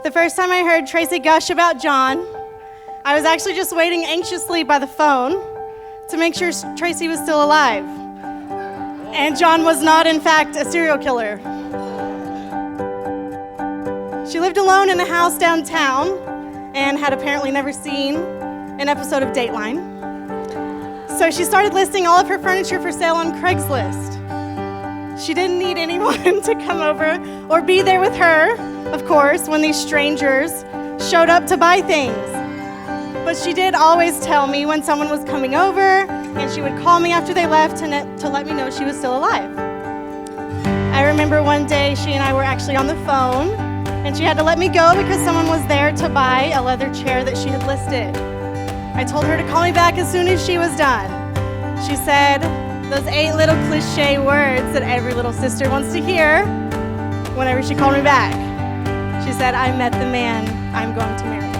The first time I heard Traci gush about John, I was actually just waiting anxiously by the phone to make sure Traci was still alive. And John was not, in fact, a serial killer. She lived alone in a house downtown and had apparently never seen an episode of Dateline. So she started listing all of her furniture for sale on Craigslist. She didn't need anyone to come over or be there with her, of course, when these strangers showed up to buy things. But she did always tell me when someone was coming over, and she would call me after they left to let me know she was still alive. I remember one day she and I were actually on the phone, and she had to let me go because someone was there to buy a leather chair that she had listed. I told her to call me back as soon as she was done. She said those 8 little cliche words that every little sister wants to hear whenever she called me back. She said, "I met the man I'm going to marry."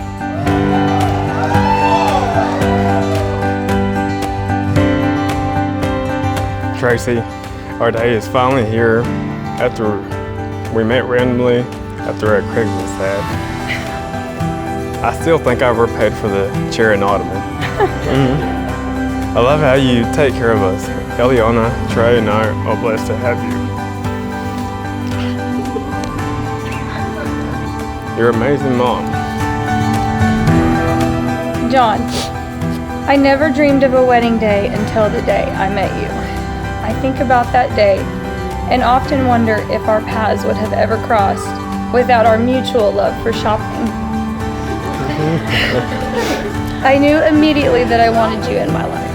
Traci, our day is finally here after we met randomly after a Craigslist ad. I still think I overpaid for the chair and ottoman. I love how you take care of us. Eliana, Trey, and I are blessed to have you. You're an amazing mom. John, I never dreamed of a wedding day until the day I met you. I think about that day and often wonder if our paths would have ever crossed without our mutual love for shopping. I knew immediately that I wanted you in my life.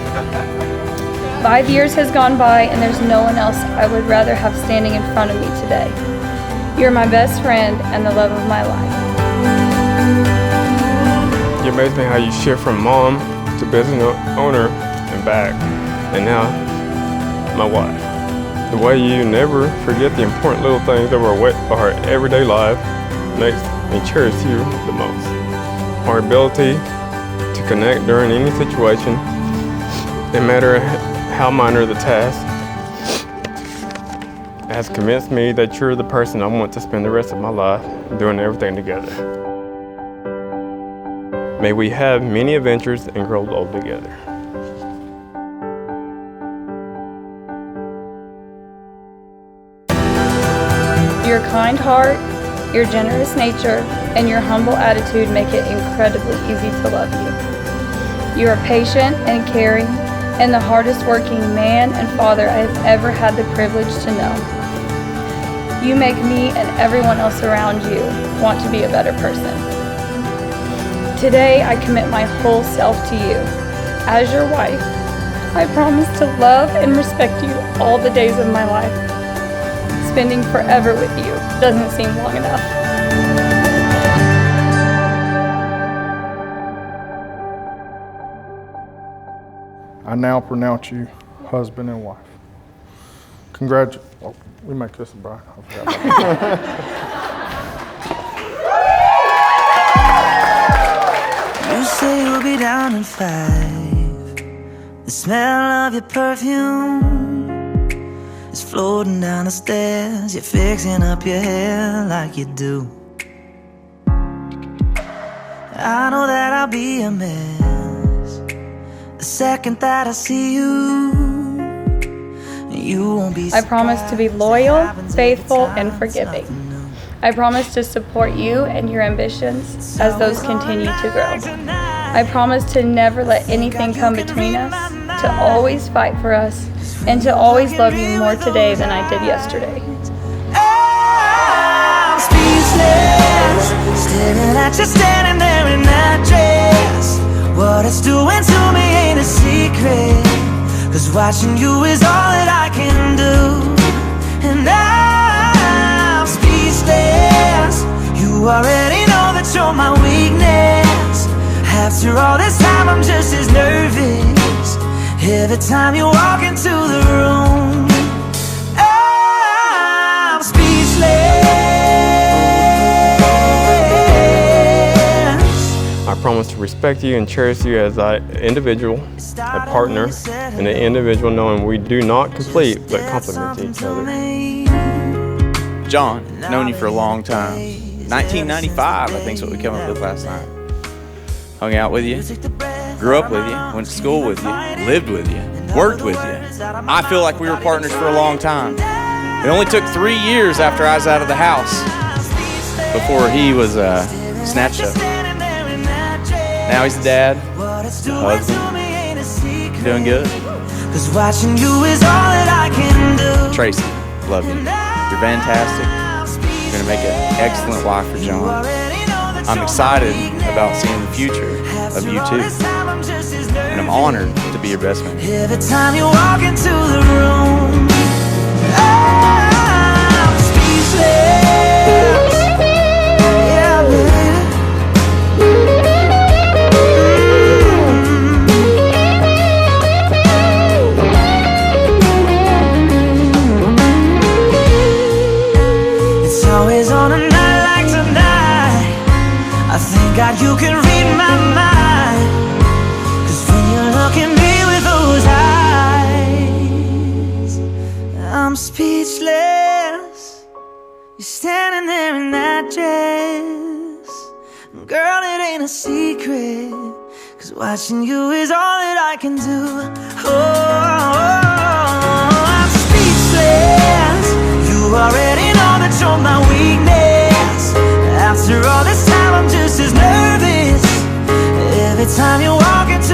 5 years has gone by and there's no one else I would rather have standing in front of me today. You're my best friend and the love of my life. You amaze me how you shift from mom to business owner and back, and now my wife. The way you never forget the important little things that were our everyday life makes me cherish you the most. Our ability to connect during any situation, no matter how minor the task, has convinced me that you're the person I want to spend the rest of my life doing everything together. May we have many adventures and grow old together. Your kind heart, your generous nature, and your humble attitude make it incredibly easy to love you. You are patient and caring, and the hardest working man and father I have ever had the privilege to know. You make me and everyone else around you want to be a better person. Today, I commit my whole self to you. As your wife, I promise to love and respect you all the days of my life. Spending forever with you doesn't seem long enough. I now pronounce you husband and wife. Congratulations. Oh, we make this a bride. I forgot about that. You say you'll be down in 5. The smell of your perfume is floating down the stairs. You're fixing up your hair like you do. I know that I'll be a mess the second that I see you. You won't be. I promise to be loyal, faithful, and forgiving. I promise to support you and your ambitions as those continue to grow. I promise to never let anything come between us, to always fight for us, and to always love you more today than I did yesterday. I'm speechless, staring at you standing there in that dress. What it's doing to me ain't a secret, 'cause watching you is all that I can do. And I'm speechless. You already know that you're my weakness. After all this time I'm just as nervous every time you walk into the room. I'm speechless. I promise to respect you and cherish you as an individual, a partner, and an individual knowing we do not complete but complement each other. John, known you for a long time. 1995, I think is what we came up with last night. Hung out with you, grew up with you, went to school with you, lived with you, worked with you. I feel like we were partners for a long time. It only took 3 years after I was out of the house before he was snatched up. Now he's a dad, husband, doing good. Cause watching you is all that I can do. Traci, love you. You're fantastic. You're gonna make an excellent wife for John. I'm excited about seeing the future of you two. And I'm honored to be your best man. Every time you walk into the room, I'm speechless. Yeah, baby. It's always on a night like tonight. I thank God you can read my mind. Cause when you look at me with those eyes, I'm speechless. You're standing there in that dress. Girl, it ain't a secret. Cause watching you is all that I can do. Oh, I'm speechless. You already know that you're my weakness. After all this time, I'm just as nervous. Every time you walk into